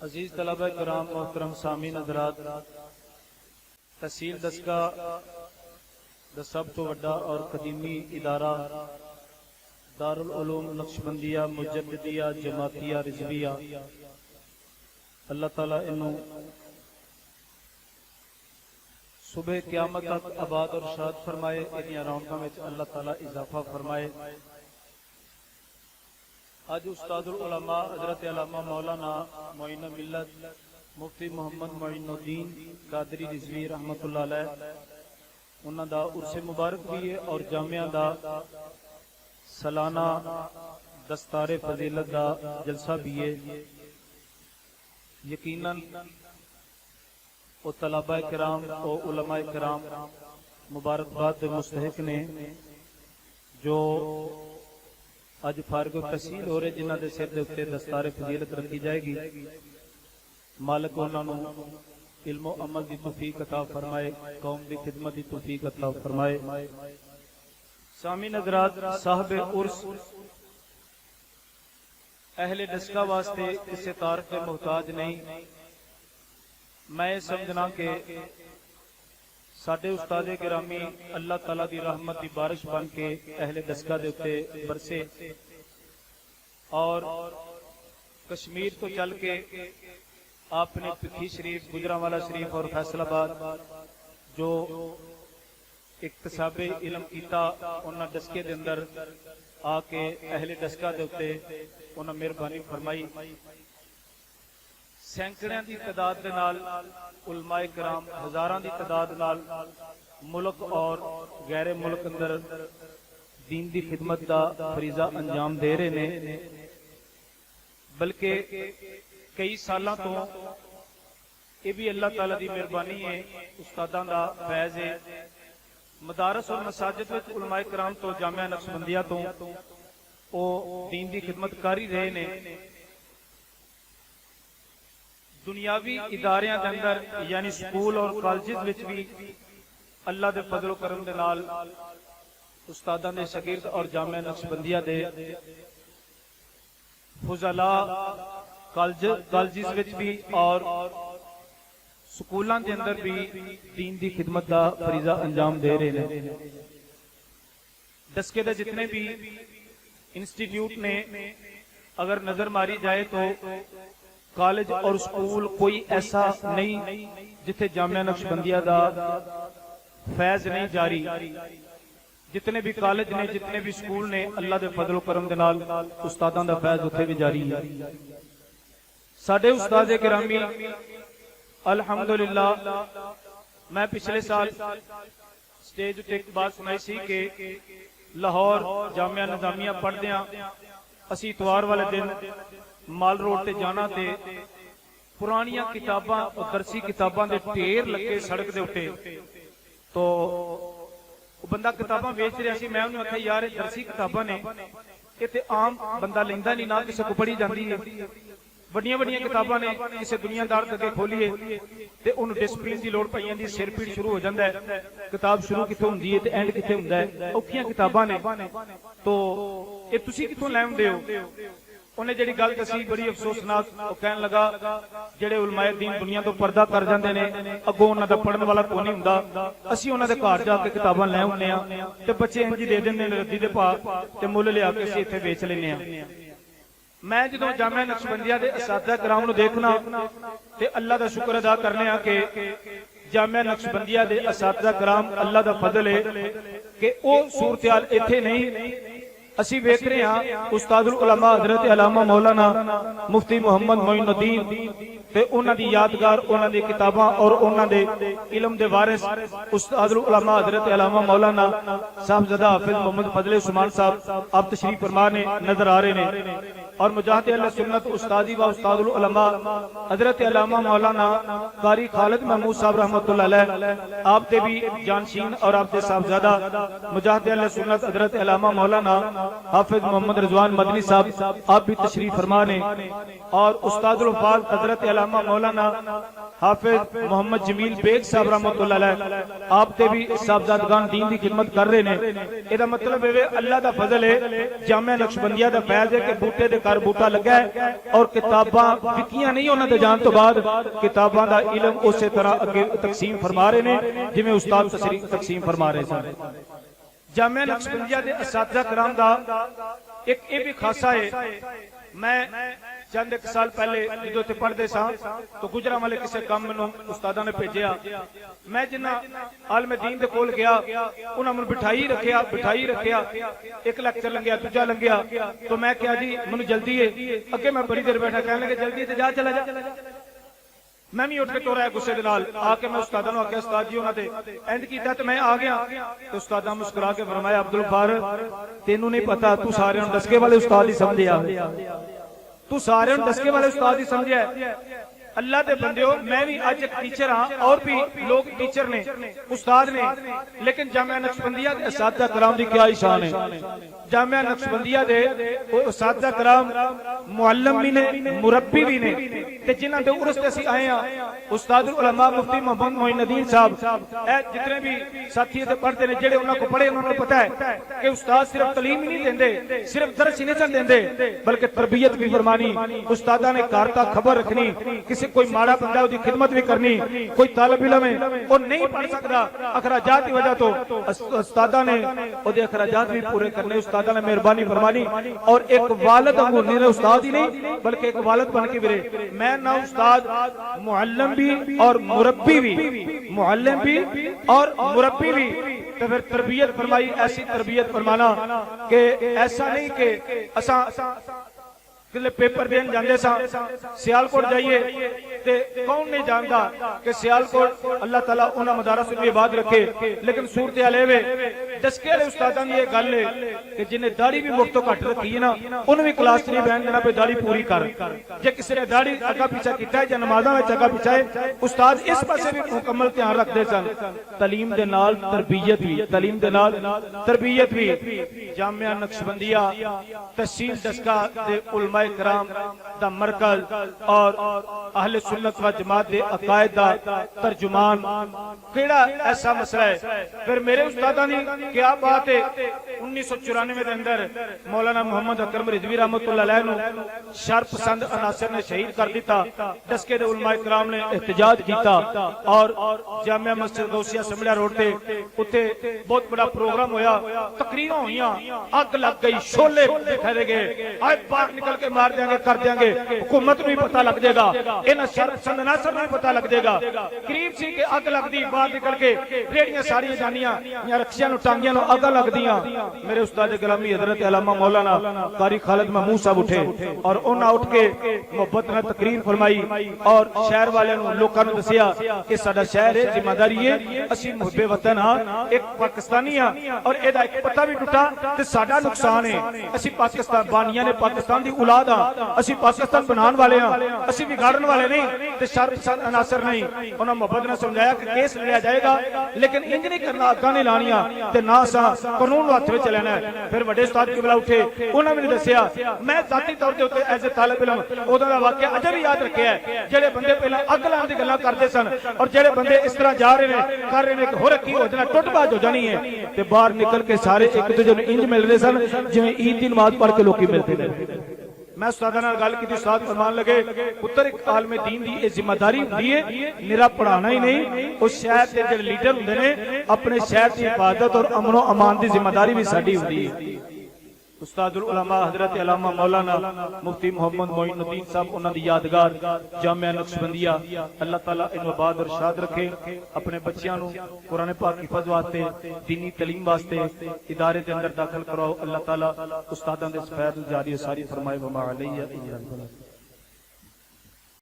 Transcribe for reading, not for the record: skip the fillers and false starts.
عزیز طلبہ کرام، محترم سامعین حضرات، تحصیل دسکا دا سب تو وڈا اور قدیمی ادارہ دارالعلوم نقشبندیہ مجددیہ جماعتیہ رضویہ، اللہ تعالیٰ انہوں صبح قیامت تک آباد اور شاد فرمائے، انہی رونقاں وچ اللہ تعالیٰ اضافہ فرمائے۔ آج استاد العلماء حضرت علامہ مولانا معین ملت مفتی محمد معین الدین قادری رضوی رحمت اللہ علیہ انہاں دا عرس مبارک بھی ہے اور جامعہ دا سالانہ دستار فضیلت دا جلسہ بھی ہے۔ یقیناً او طلباء کرام او علماء کرام مبارکباد مستحق نے جو آج فارغ و تحصیل ہو رہے، جنہ دے سر دے اتے دستار فضیلت رکھی جائے گی۔ مالک انہاں نوں علم و عمل دی توفیق عطا فرمائے، قوم دی خدمت دی توفیق عطا فرمائے۔ سامعین حضرات، صاحب عرس اہل دسکا واسطے کسی تعارف کے محتاج نہیں۔ میں سمجھنا کہ ساڈے استاد گرامی اللہ تعالیٰ دی رحمت دی بارش بن کے اہل دسکا دے اتے برسے اور کشمیر تو چل کے آپ نے پکھی شریف، گجرانوالا شریف اور فیصل آباد جو اکتساب علم کیتا، انہاں ڈسکے دے اندر آ کے اہل ڈسکا دے اتے انہاں مہربانی فرمائی۔ سینکڑیاں دی تعداد دے نال علماء کرام ہزاراں دی تعداد نال ملک اور غیر ملک اندر دین دی خدمت دا فریضہ انجام دے رہے نے، بلکہ کئی سالاں تو یہ بھی اللہ تعالیٰ دی مہربانی ہے، استاداں دا فیض ہے۔ مدارس اور مساجد وچ علماء کرام تو جامعہ نقشبندیہ تو او دین دی خدمت کاری رہے نے۔ دنیاوی اداریاں دے اندر یعنی سکول اور کالجز وچ بھی اللہ دے فضل و کرم دے نال استاداں دے شاگرد اور جامعہ نقشبندیہ دے فضلاء کالجز وچ بھی اور سکولاں دے اندر بھی دین دی خدمت دا فریضہ انجام دے رہے ہیں۔ ڈسکے دے جتنے بھی انسٹیٹیوٹ نے اگر نظر ماری جائے تو کالج اور سکول کوئی ایسا نہیں جتھے جامعہ نقشبندیہ دا فیض نہیں جاری۔ جتنے بھی کالج نے، جتنے بھی سکول نے، اللہ دے فضل و کرم دے نال استاداں دا فیض اتھے بھی جاری ہے۔ ساڈے استاد گرامی الحمدللہ، میں پچھلے سال سٹیج تے ایک بات سنائی سی کہ لاہور جامعہ نظامیہ پڑھدیاں اسی اتوار والے دن مال روڈ تے جانا تے پرانیاں کتاباں اور درسی کتاباں دے ٹھیر لگے سڑک دے اٹھے، تو بندہ کتاباں بیچ رہا سی۔ میں انہوں نے کہا یار درسی کتاباں نے یہ تے عام بندہ لیندہ نہیں، نہ کسے کو پڑھی جاندی ہے۔ بڑیاں بڑیاں کتاباں نے کسے دنیا دار تکے کھولیے تے انہوں ڈسپلین دی لوڑ پائیاں دی، سر پیڑ شروع ہو جاندہ ہے، کتاب شروع کتھوں ہوندی ہے تے اینڈ کتھے ہوندہ ہے، اوکھیاں کتاباں نے، تو یہ تسی کتھوں لے ہوندے ہو؟ انہیں جڑی گل دسی بڑی افسوسناک، وہ کہنے لگا جڑے علماء دین دنیا تو پردہ کر جاندے نے، اگوں انہاں دا پڑھن والا کوئی نہیں ہوندا، اسی انہاں دے گھر جا کے کتاباں لے ہوندے ہاں تے بچے انج دے دیندے نے ردی دے پا تے مل لیا کے اسی ایتھے بیچ لینے ہاں۔ میں جدوں جامعہ نقشبندیہ دے اساتذہ کرام نو دیکھنا تے اللہ دا شکر ادا کرنے ہاں کہ جامعہ نقشبندیہ دے اساتذہ کرام اللہ دا فضل ہے کہ او صورتحال ایتھے نہیں۔ اسی ویکھ رہے ہاں استاد العلماء حضرت علامہ مولانا مفتی محمد معین الدین تے انہاں دی یادگار، انہاں دی کتاباں اور انہاں دے علم دے وارث استاد العلماء حضرت علامہ مولانا صاحبزادہ حافظ محمد فضل عثمان صاحب آپ تشریف فرما نے نظر آ رہے ہیں، اور مجاہد اہل سنت استادی و استاد العلماء حضرت علامہ مولانا قاری خالد محمود صاحب رحمۃ اللہ علیہ آپ تے بھی جانشین اور آپ تے صاحبزادہ مجاہد اہل سنت حضرت علامہ مولانا حافظ محمد رضوان مدنی صاحب آپ بھی تشریف فرما نے، اور استاد الفاظ حضرت علامہ مولانا حافظ محمد جمیل بیگ صاحب رحمۃ اللہ علیہ آپ تے بھی صاحبزادگان دین دی خدمت کر رہے ہیں۔ یہ مطلب ہے اللہ دا فضل ہے، جامعہ نقشبندیہ دا فیض ہے کہ بوٹے دے घर बूटा लगा है और किताबां विकियां नहीं उन्हां दे जाण तो बाद किताबां दा इलम उसे तरह अगे तकसीम फरमा रहे ने जिवें उस्ताद तकसीम फरमा रहे सन। जामिया नक्शबंदिया दे असातिज़ा कराम दा एक ये भी खासा है। मैं चंद एक साल पहले जो इत्थे पढ़दे सां तो गुजरा वाले किसी काम मैनूं उस्तादां ने भेजिया। मैं जिन्ना आलम दीन दे कोल गया उन्हां मैनूं बिठाई रखिया एक लेक्चर लंघिया दूजा लंघिया तो मैं कहा जी मैनूं जल्दी है अगे मैं बड़ी देर बैठा कहने लगे जल्दी ते जा चला जा। मैं भी उठ के टोरा गुस्से दे नाल आके मैं उस्तादां नूं आख्या उस्ताद जी उन्हां ते इंज कीता ते मैं आ गया ते उस्तादां मुस्कुरा के फरमाया अब्दुल गफ्फार तैनूं नहीं पता तू सारे नूं दसके वाले उस्ताद ही समझिया तू सारे दसके वाले उस्ताद ही समझिया। अल्लाह दे बंदियो मैं भी आज एक टीचर हाँ और भी लोग टीचर ने उस्ताद ने लेकिन जामिया नक्शबंदिया के असातिज़ा कराम दी क्या शान है। जामिया नक्शबंदिया दे असातिज़ा कराम मुअल्लिम भी ने मुरब्बी भी ने ते जिन्हां दे उर्स ते असीं आए हां उस्तादुल उलमा मुफ्ती मोहम्मद मोइनुद्दीन साहब जितने भी साथी इत्थे पढ़ते ने जेड़े उन्हां को पढ़े उन्हां नूं पता है कि उस्ताद सिर्फ तलीम ही नहीं देंदे सिर्फ दर्स ही नहीं देंदे बल्कि तरबियत भी फरमानी उस्तादा ने घर तक खबर रखनी किसी कोई माड़ा बंदा उसकी खिदमत भी करनी कोई तालिब इल्म है वो नहीं पढ़ सकता अखराजात की वजह तो उस्तादा ने उसके अखराजात भी पूरे करने उस्तादा ने मेहरबानी फरमानी और एक वालिद वांगू नहीं उस्ताद ही नहीं बल्कि एक वालिद बन के मेरे मैं ना उस्ताद मुअल्लिम भी और मुरब्बी भी मुअल्लिम भी और मुरब्बी भी तो फिर तरबियत फरमाई ऐसी तरबियत फरमाना कि ऐसा नहीं कि असा किले पेपर देन जांदे सा सियालकोट जाइए ते कौन नहीं जानता कि सियालकोट अल्लाह ताला उन्हां मदारस नूं आबाद रखे लेकिन सूरत हाल वे दसके वाले उस्तादां दी इह गल है कि जिन्हें दाढ़ी भी मुफ्त तो घट रखी है ना उन्हें भी क्लास नहीं बहन देना पे दाढ़ी पूरी कर जे किसी ने दाढ़ी अगा पीछा किया है या नमाज़ां विच अगा पीछा है उस्ताद इस पासे भी मुकम्मल ध्यान रखते सन। तलीम दे नाल तरबियत भी तलीम दे नाल तरबियत भी जामिया नक्शबंदिया तहसील दसका दे उलमा कराम दा मरकज और अहले सुन्नत व जमात दे अकायद दा तर्जुमान केड़ा ऐसा मसला है। फिर मेरे उस्तादां दी क्या बात है 1994 दे अंदर मौलाना मोहम्मद अकरम रिजवी रहमतुल्लाह अलैह नूं शर पसंद अनासर ने शहीद कर दिता। दसके दे उलमा कराम ने एहतजाज किया और जामिया मस्जिद गौसिया समड़ा रोड ते उत्थे बहुत बड़ा प्रोग्राम होया तकरीरां होईयां अग लग गई शोले दिखाए गए आज बाहर निकल के मार देंगे कर देंगे हुकूमत भी पता लग जाएगा इन शरपसंद नासर भी पता लग जाएगा करीब सी के अग लगदी बाहर निकल के रेड़ियां सारियां जानियां या रक्शियां नु टांगियां नु अग लगदियां। मेरे उस्ताद गिरामी हजरत अल्लामा मौलाना कारी खालिद महमूद साहब उठे और उन्हां उठ के मोहब्बत नाल तकरीर फरमाई और शहर वाले नु लोकां नु दसिया कि साडा शहर है जिम्मेदारी है असीं मुहब्बे वतन हां एक पाकिस्तानी हां और एदा एक पता भी टुटा ते साडा नुकसान है असीं पाकिस्तान बानियां ने पाकिस्तान दी औलाद असी पाकिस्तान बनाने वाले हाँ असी बिगाड़न वाले नहीं ते शर अनासर नहीं। उन्होंने मोहब्बत ने समझाया कि केस लिया जाएगा लेकिन इंज नहीं करना अग्गां नहीं लानियां ते ना सा कानून हाथ विच लेना है। फिर बड़े उस्ताद किबला उठे उन्होंने मैनूं दस्सिया मैं जाती तौर ते उत्ते एज ए तालिब इल्म उहदा दा वाकया अजे भी याद रखिया है जेड़े बंदे पहला अग लाण दी गल्लां करदे सन और जेड़े बंदे इस तरह जा रहे ने कर रहे ने कि होर की हो जाना टुटबाज हो जानी है ते बाहर निकल के सारे एक दूजे नूं इंज मिल रहे सन जिवें ईद दी नमाज पढ़ के लोकी मिलते ने। मैं उस्तादां नाल गल कीती उस्ताद फरमान लगे पुत्तर एक आलम दीन दी ये जिम्मेदारी हुंदी है निरा पढ़ाना ही नहीं उस शहर के जो लीडर हुंदे ने अपने शहर की हिफाजत और अमनो अमान की जिम्मेदारी भी साडी हुंदी है। उस्तादुल उलमा हजरत अल्लामा मौलाना मुफ्ती मोहम्मद मोइनुद्दीन साहब उन्हां दी यादगार जामिया नक्शबंदिया अल्लाह ताला इन्हूं आबाद और शाद रखे अपने बच्चियां नूं कुरान पाक हिफाज वास्ते दीनी तलीम वास्ते इदारे दे अंदर दाखिल कराओ अल्लाह ताला उस्तादां दे सफैद जारी सारी फरमाए व मा अलैहि